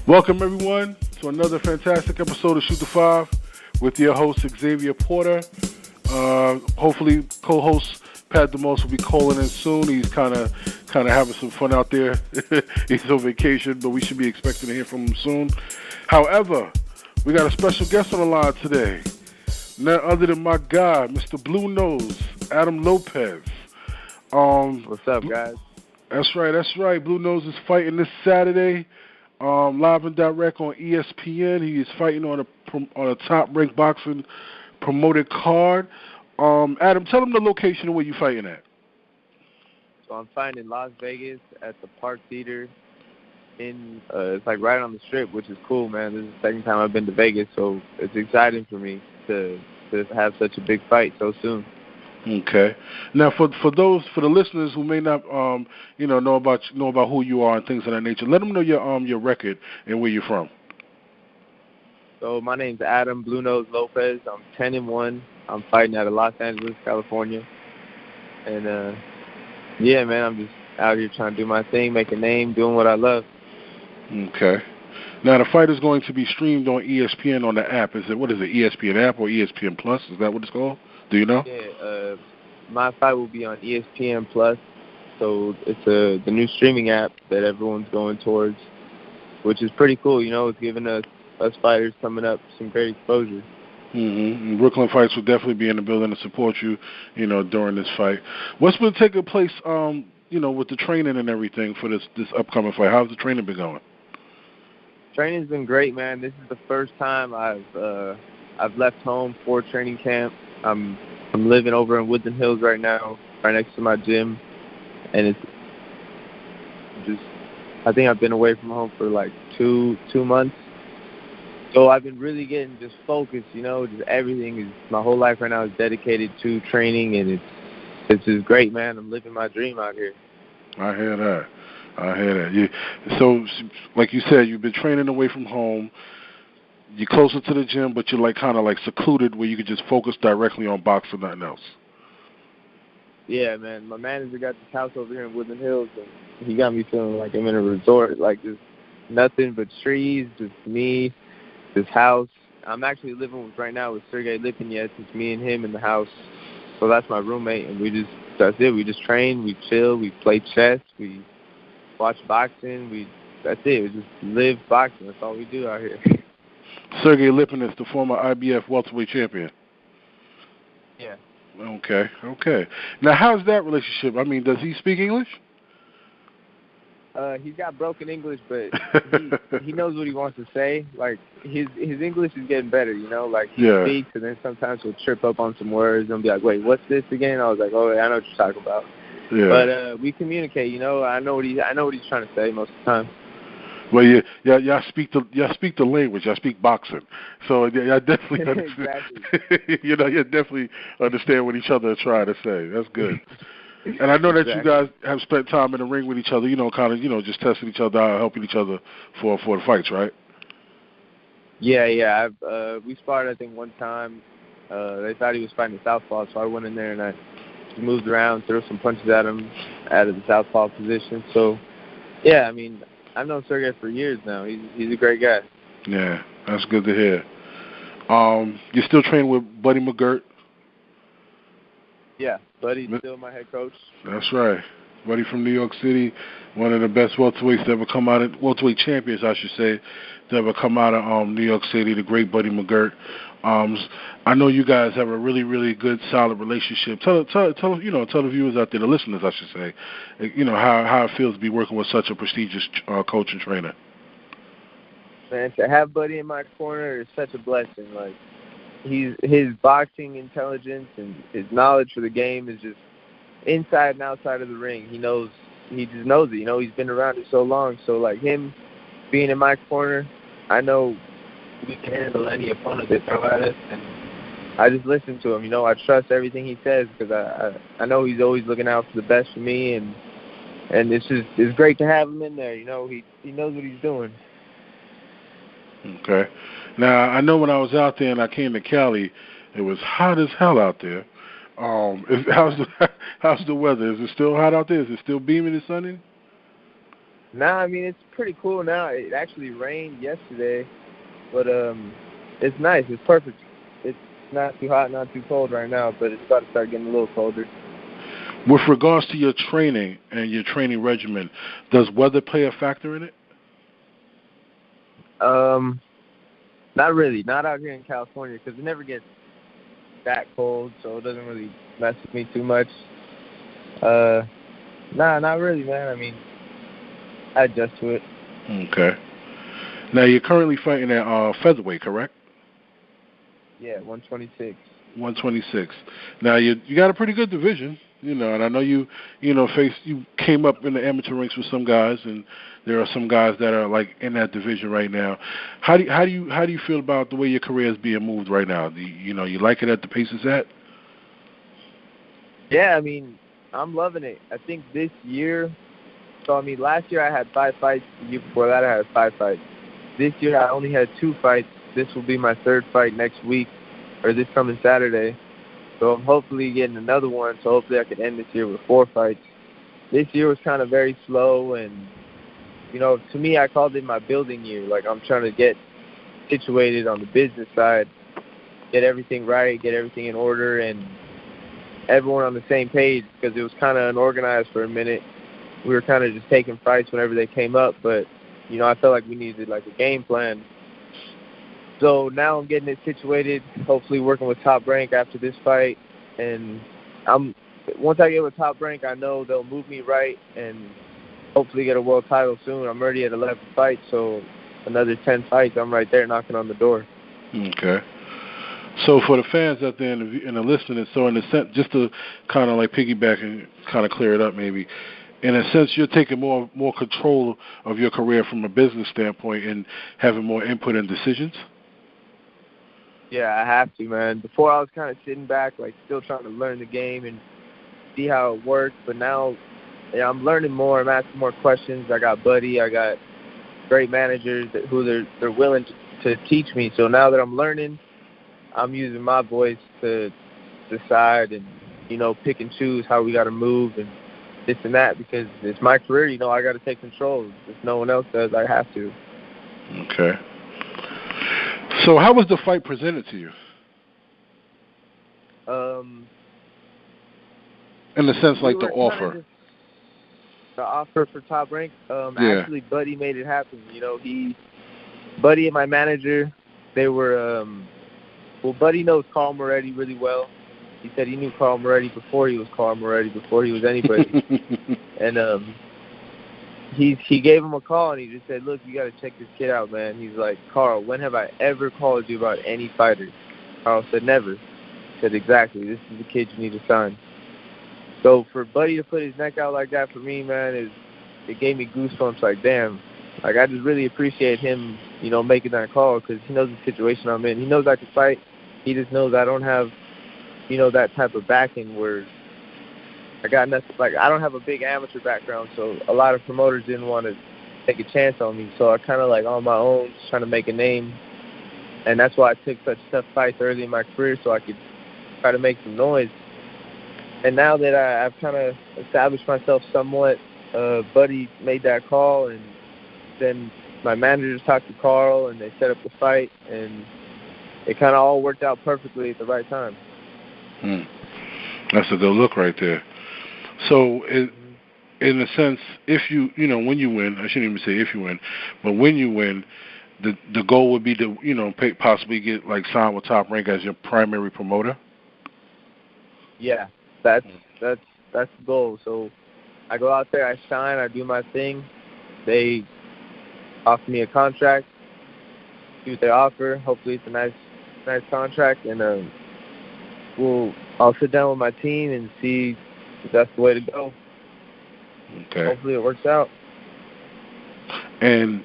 Welcome, everyone, to another fantastic episode of Shoot the Five with your host, Xavier Porter. Hopefully, co-host Pat DeMoss will be calling in soon. He's kind of having some fun out there. He's on vacation, but we should be expecting to hear from him soon. However, we got a special guest on the line today. None other than my guy, Mr. Blue Nose, Adam Lopez. What's up, guys? That's right. Blue Nose is fighting this Saturday. Live and direct on ESPN. He is fighting on a top-ranked boxing promoted card. Adam, tell him the location and where you're fighting at. So I'm fighting in Las Vegas at the Park Theater. It's like right on the Strip, which is cool, man. This is the second time I've been to Vegas, so it's exciting for me to have such a big fight so soon. Okay. Now, for the listeners who may not know about who you are and things of that nature, let them know your record and where you're from. So my name's Adam Blue Nose Lopez. I'm 10-1. I'm fighting out of Los Angeles, California, and yeah, man, I'm just out here trying to do my thing, make a name, doing what I love. Okay. Now the fight is going to be streamed on ESPN on the app. What is it? ESPN app or ESPN Plus? Is that what it's called? Do you know? Yeah, my fight will be on ESPN Plus, so it's the new streaming app that everyone's going towards, which is pretty cool. You know, it's giving us fighters coming up some great exposure. Mm-hmm. Brooklyn Fights will definitely be in the building to support you, during this fight. What's been taking place, with the training and everything for this upcoming fight? How's the training been going? Training's been great, man. This is the first time I've left home for training camp. I'm living over in Woodland Hills right now, right next to my gym, and it's just, I think I've been away from home for like two months. So I've been really getting just focused, just everything my whole life right now is dedicated to training, and it's just great, man. I'm living my dream out here. I hear that. So, like you said, you've been training away from home. You're closer to the gym, but you're kind of secluded where you can just focus directly on boxing, nothing else. Yeah, man. My manager got this house over here in Woodland Hills, and he got me feeling like I'm in a resort, like just nothing but trees, just me, this house. I'm actually living right now with Sergey Lipinets. It's me and him in the house. So that's my roommate, and that's it. We just train, we chill, we play chess, we watch boxing. That's it. We just live boxing. That's all we do out here. Sergey Lipinets, the former IBF welterweight champion. Yeah. Okay. Now, how's that relationship? I mean, does he speak English? He's got broken English, but he knows what he wants to say. Like, his English is getting better, Like, he speaks, and then sometimes he'll trip up on some words and be like, wait, what's this again? I was like, oh, I know what you're talking about. Yeah. But we communicate, I know what he's trying to say most of the time. Well, y'all speak the language. Y'all speak boxing, so y'all definitely understand. Exactly. You definitely understand what each other are trying to say. That's good. And I know that you guys have spent time in the ring with each other. Just testing each other out, helping each other for the fights, right? Yeah. We sparred, I think, one time. They thought he was fighting a southpaw, so I went in there and I just moved around, threw some punches at him out of the southpaw position. So, yeah, I mean, I've known Sergey for years now. He's a great guy. Yeah, that's good to hear. You're still training with Buddy McGirt? Yeah, Buddy's still my head coach. That's right. Buddy from New York City, one of the best welterweights to ever come out of, welterweight champions, I should say, to ever come out of New York City, the great Buddy McGirt. I know you guys have a really, really good, solid relationship. Tell the viewers out there, the listeners, I should say, how it feels to be working with such a prestigious coach and trainer. Man, to have Buddy in my corner is such a blessing. Like, his boxing intelligence and his knowledge for the game is just inside and outside of the ring. He just knows it. He's been around it so long. So, like, him being in my corner, I know we can handle any opponent that throw at us, and I just listen to him. I trust everything he says because I know he's always looking out for the best for me, and it's great to have him in there. He knows what he's doing. Okay. Now, I know when I was out there and I came to Cali, it was hot as hell out there. How's the weather? Is it still hot out there? Is it still beaming and sunny? Nah, I mean, it's pretty cool now. It actually rained yesterday, but it's nice. It's perfect. It's not too hot, not too cold right now, but it's about to start getting a little colder. With regards to your training and your training regimen, does weather play a factor in it? Not really. Not out here in California because it never gets that cold, so it doesn't really mess with me too much. Nah, not really, man. I mean, I adjust to it. Okay. Now, you're currently fighting at featherweight, correct? Yeah, 126. 126. Now, you got a pretty good division, and I know you came up in the amateur ranks with some guys, and there are some guys that are like in that division right now. How do you feel about the way your career is being moved right now? Do you like it at the pace it's at? Yeah, I mean, I'm loving it. I think this year, last year I had 5 fights. The year before that I had 5 fights. This year I only had 2 fights. This will be my 3rd fight next week, or this coming Saturday. So I'm hopefully getting another one, so hopefully I can end this year with 4 fights. This year was kind of very slow, and, to me, I called it my building year. Like, I'm trying to get situated on the business side, get everything right, get everything in order, and everyone on the same page, because it was kind of unorganized for a minute. We were kind of just taking fights whenever they came up, but, I felt like we needed, like, a game plan. So now I'm getting it situated, hopefully working with Top Rank after this fight. And once I get with Top Rank, I know they'll move me right and hopefully get a world title soon. I'm already at 11 fights, so another 10 fights, I'm right there knocking on the door. Okay. So for the fans out there and the listeners, so in a sense, just to kind of like piggyback and kind of clear it up maybe, in a sense, you're taking more control of your career from a business standpoint and having more input and decisions? Yeah, I have to, man. Before I was kind of sitting back, like still trying to learn the game and see how it works. But now, I'm learning more. I'm asking more questions. I got Buddy. I got great managers who they're willing to teach me. So now that I'm learning, I'm using my voice to decide and, pick and choose how we got to move and this and that because it's my career. I got to take control. If no one else does, I have to. Okay. So how was the fight presented to you? In the sense, like the offer. The offer for Top Rank? Yeah. Actually, Buddy made it happen. Buddy and my manager, they were, Buddy knows Carl Moretti really well. He said he knew Carl Moretti before he was Carl Moretti, before he was anybody. And he gave him a call, and he just said, look, you got to check this kid out, man. He's like, Carl, when have I ever called you about any fighter? Carl said, never. He said, exactly. This is the kid you need to sign. So for Buddy to put his neck out like that for me, man, it gave me goosebumps. Like, damn. Like, I just really appreciate him, making that call because he knows the situation I'm in. He knows I can fight. He just knows I don't have, that type of backing where I got nothing. Like, I don't have a big amateur background, so a lot of promoters didn't want to take a chance on me. So I kind of, like, on my own, just trying to make a name. And that's why I took such tough fights early in my career so I could try to make some noise. And now that I've kind of established myself somewhat, Buddy made that call, and then my managers talked to Carl, and they set up the fight, and it kind of all worked out perfectly at the right time. That's a good look right there. So, in a sense, if when you win, I shouldn't even say if you win, but when you win, the goal would be to, possibly get like signed with Top Rank as your primary promoter. Yeah, that's the goal. So I go out there, I shine, I do my thing. They offer me a contract, see what they offer. Hopefully, it's a nice contract, and I'll sit down with my team and see if that's the way to go. Okay. Hopefully it works out. And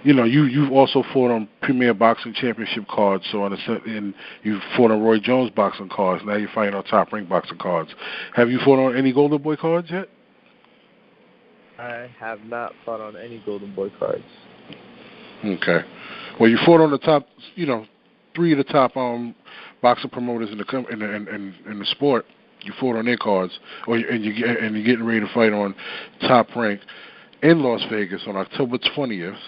you've also fought on Premier Boxing Championship cards, and you fought on Roy Jones boxing cards. Now you're fighting on Top Rank boxing cards. Have you fought on any Golden Boy cards yet? I have not fought on any Golden Boy cards. Okay. Well, you fought on the top, 3 of the top boxing promoters in the sport. You fought on their cards, and you're getting ready to fight on Top Rank. in Las Vegas on October 20th.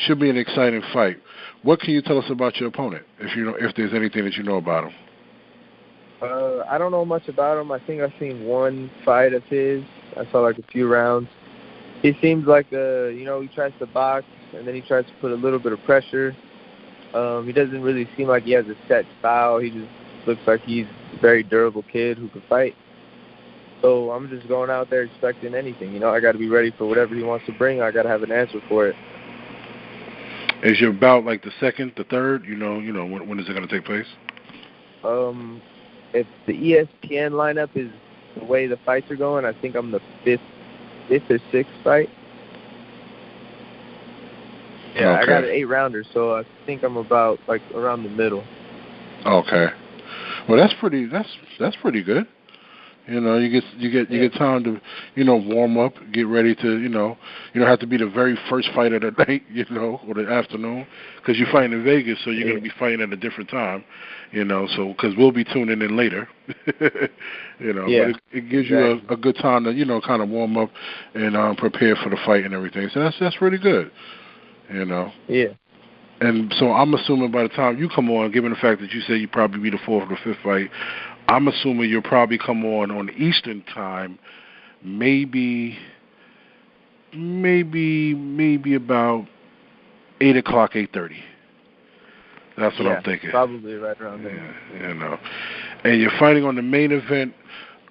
Should be an exciting fight. What can you tell us about your opponent, if there's anything that you know about him? I don't know much about him. I think I've seen one fight of his. I saw like a few rounds. He seems like he tries to box and then he tries to put a little bit of pressure. He doesn't really seem like he has a set style. He just looks like he's a very durable kid who can fight. So I'm just going out there expecting anything. I got to be ready for whatever he wants to bring. I got to have an answer for it. Is your bout like the second, the third? When is it going to take place? If the ESPN lineup is the way the fights are going, I think I'm the fifth or sixth fight. Yeah, okay. I got an 8-rounder, so I think I'm about like around the middle. Okay. Well, that's pretty good. You get time to, warm up, get ready to, you don't have to be the very first fight of the night, or the afternoon, because you're fighting in Vegas, so you're going to be fighting at a different time, so because we'll be tuning in later, but it gives you a good time to, kind of warm up and prepare for the fight and everything. So that's really good, Yeah. And so I'm assuming by the time you come on, given the fact that you say you probably be the fourth or the fifth fight, I'm assuming you'll probably come on Eastern time, maybe about 8 o'clock, 8:30. That's what I'm thinking. Probably right around there. Yeah, And you're fighting on the main event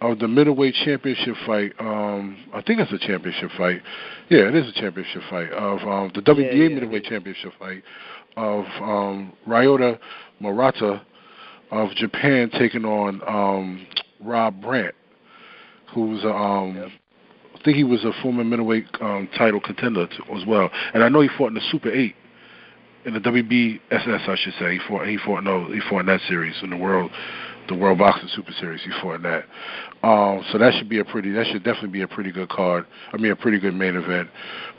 of the middleweight championship fight. I think it's a championship fight. Yeah, it is a championship fight of the WBA middleweight championship fight of Ryota Murata of Japan taking on Rob Brandt, who's I think he was a former middleweight title contender as well. And I know he fought in the Super 8 in the WBSS, I should say. He fought in that series in the World Boxing Super Series. He fought in that. So that should definitely be a pretty good card. I mean, a pretty good main event.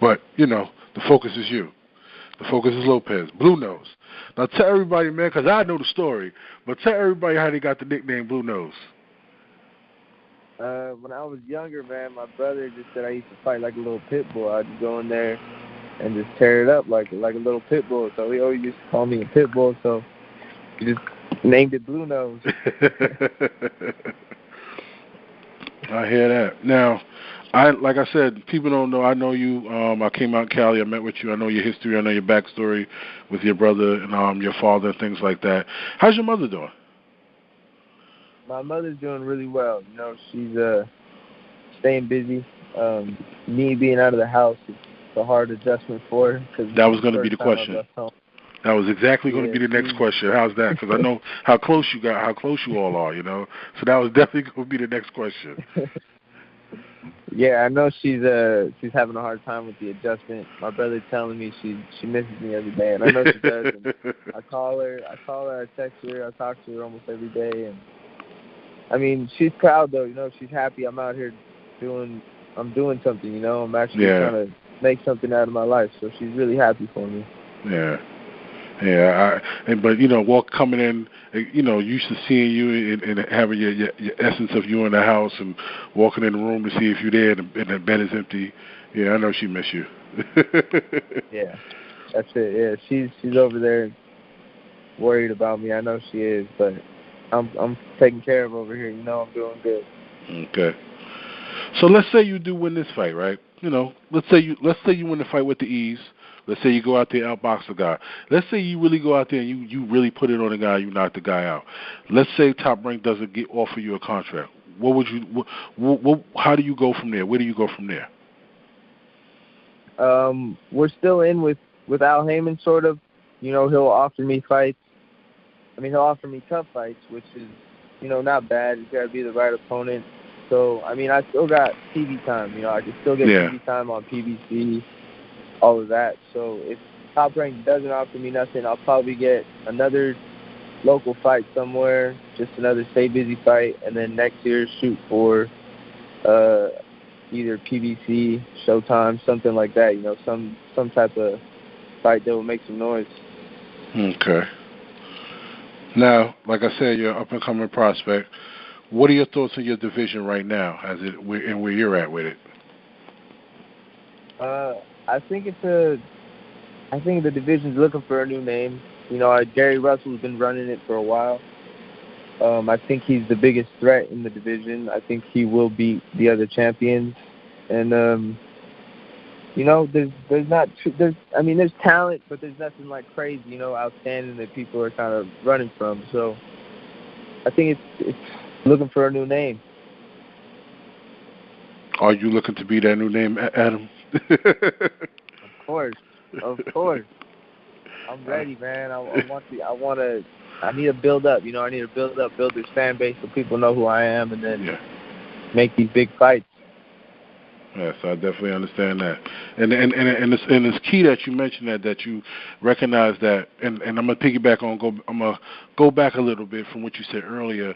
But the focus is you. The focus is Lopez, Blue Nose. Now tell everybody, man, because I know the story, but tell everybody how they got the nickname Blue Nose. When I was younger, man, my brother just said I used to fight like a little pit bull. I'd just go in there and just tear it up like a little pit bull. So he always used to call me a pit bull, so he just named it Blue Nose. I hear that. Now, like I said, people don't know. I know you. I came out in Cali. I met with you. I know your history. I know your backstory with your brother and your father and things like that. How's your mother doing? My mother's doing really well. She's staying busy. Me being out of the house is a hard adjustment for her. That was going to be the question. That was exactly going to be the next question. How's that? Because I know how close you all are. So that was definitely going to be the next question. Yeah, I know she's having a hard time with the adjustment. My brother's telling me she misses me every day, and I know she does. And I call her, I text her, I talk to her almost every day, and I mean, she's proud though. She's happy I'm out here doing something. I'm actually trying to make something out of my life, so she's really happy for me. Yeah. Yeah, but walk coming in, used to seeing you and having your essence of you in the house and walking in the room to see if you're there and the bed is empty. Yeah, I know she miss you. Yeah, that's it. Yeah, she's over there worried about me. I know she is, but I'm taken care of over here. I'm doing good. Okay. So let's say you do win this fight, right? Let's say you win the fight with the ease. Let's say you go out there, outbox the guy. Let's say you really go out there and you really put it on the guy, you knock the guy out. Let's say Top Rank doesn't offer you a contract. What would you? How do you go from there? Where do you go from there? We're still in with Al Heyman, sort of. He'll offer me fights. I mean, he'll offer me tough fights, which is, not bad. It's got to be the right opponent. So, I mean, I still got TV time. I can still get TV time on PBC. All of that. So if Top Rank doesn't offer me nothing, I'll probably get another local fight somewhere, just another stay busy fight, and then next year shoot for either PBC, Showtime, something like that. Some type of fight that will make some noise. Okay. Now, like I said, you're an up and coming prospect. What are your thoughts on your division right now, and where you're at with it? I think I think the division's looking for a new name. You know, Gary Russell's been running it for a while. I think he's the biggest threat in the division. I think he will beat the other champions. And you know, there's talent, but there's nothing like crazy, you know, outstanding that people are kind of running from. So I think it's looking for a new name. Are you looking to be that new name, Adam? Of course. I'm ready, man. I need to build up. You know, I need to build this fan base so people know who I am, and then make these big fights. Yes, I definitely understand that, and it's key that you mentioned that you recognize that, and I'm gonna piggyback on I'm gonna go back a little bit from what you said earlier.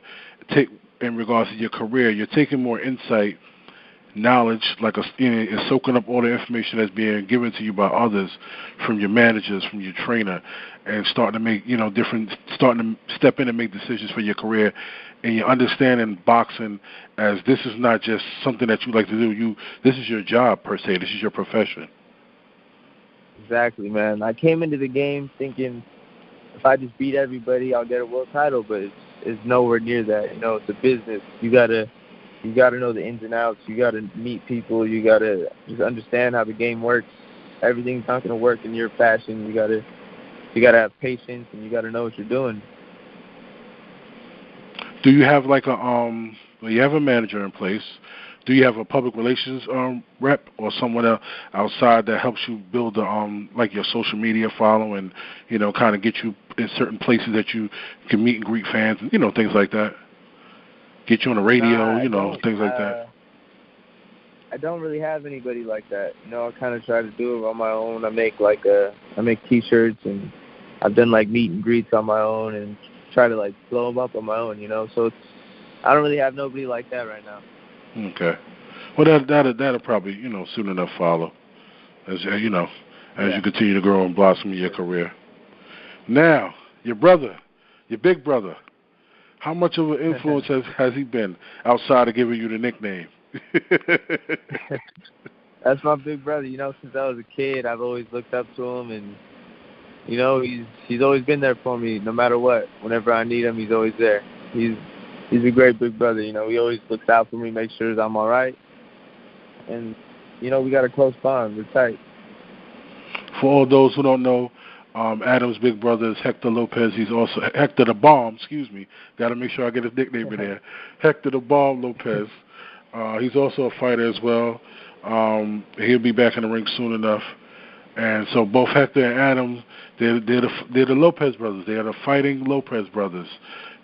In regards to your career, you're taking more insight, knowledge, and soaking up all the information that's being given to you by others, from your managers, from your trainer, and starting to make starting to step in and make decisions for your career. And you're understanding boxing as this is not just something that you like to do. This is your job, per se. This is your profession. Exactly, man. I came into the game thinking if I just beat everybody, I'll get a world title, but it's nowhere near that. You know, it's a business. You gotta know the ins and outs. You gotta meet people. You gotta just understand how the game works. Everything's not gonna work in your fashion. You gotta have patience, and you gotta know what you're doing. Do you have you have a manager in place? Do you have a public relations rep or someone else outside that helps you build your social media following, you know, kind of get you in certain places that you can meet and greet fans, and, you know, things like that? Get you on the radio, things like that. I don't really have anybody like that. You know, I kind of try to do it on my own. I make T-shirts, and I've done meet and greets on my own, and try to blow them up on my own. You know, so I don't really have nobody like that right now. Okay. Well, that'll probably, you know, soon enough follow, as you know, as you continue to grow and blossom in your career. Now, your big brother. How much of an influence has he been outside of giving you the nickname? That's my big brother. You know, since I was a kid, I've always looked up to him, and you know, he's always been there for me, no matter what. Whenever I need him, he's always there. He's a great big brother. You know, he always looks out for me, makes sure I'm all right, and you know, we got a close bond. We're tight. For all those who don't know, Adam's big brother is Hector Lopez. He's also Hector the Bomb. Excuse me. Got to make sure I get his nickname in there. Hector the Bomb Lopez. He's also a fighter as well. He'll be back in the ring soon enough. And so both Hector and Adam, they're the Lopez brothers. They are the fighting Lopez brothers.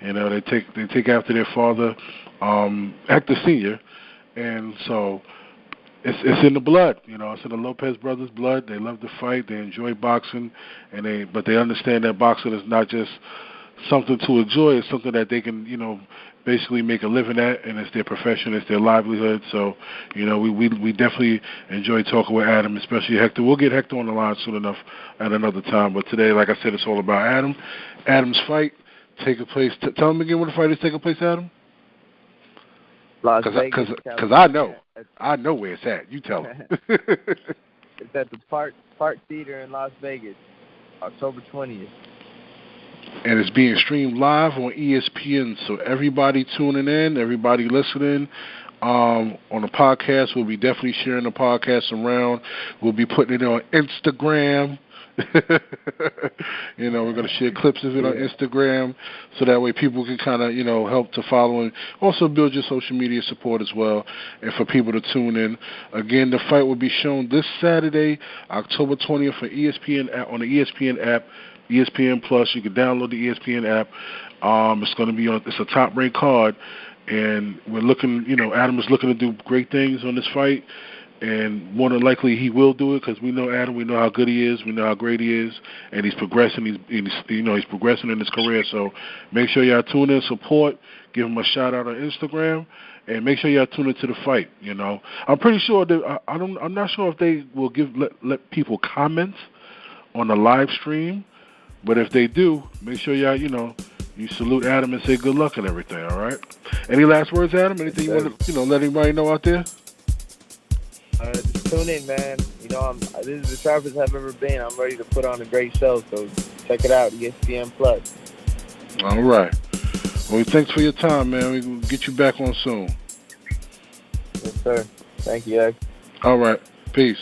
You know, they take after their father, Hector Sr. And so it's in the blood. You know, it's in the Lopez brothers' blood. They love to fight. They enjoy boxing, but they understand that boxing is not just something to enjoy. It's something that they can, you know, basically make a living at, and it's their profession, it's their livelihood. So, you know, we definitely enjoy talking with Adam, especially Hector. We'll get Hector on the line soon enough at another time. But today, like I said, it's all about Adam. Adam's fight taking place. Tell him again when the fight is taking place, Adam. Las Vegas. Because I know where it's at. You tell him. It's at the Park Theater in Las Vegas, October 20th. And it's being streamed live on ESPN. So everybody tuning in, everybody listening on the podcast, we'll be definitely sharing the podcast around. We'll be putting it on Instagram. You know, we're going to share clips of it on Instagram so that way people can kind of, you know, help to follow and also build your social media support as well, and for people to tune in. Again, the fight will be shown this Saturday, October 20th for ESPN on the ESPN app. ESPN Plus, you can download the ESPN app. It's going to be it's a top-ranked card, and we're looking, you know, Adam is looking to do great things on this fight, and more than likely he will do it because we know Adam, we know how good he is, we know how great he is, and he's progressing. He's progressing in his career. So make sure y'all tune in, support, give him a shout out on Instagram, and make sure y'all tune into the fight. You know, I'm pretty sure that I'm not sure if they will let people comment on the live stream. But if they do, make sure y'all, you know, you salute Adam and say good luck and everything, all right? Any last words, Adam? Anything you want to, you know, let anybody know out there? Just tune in, man. You this is the sharpest I've ever been. I'm ready to put on a great show, so check it out, ESPN Plus. All right. Well, thanks for your time, man. We'll get you back on soon. Yes, sir. Thank you, X. All right. Peace.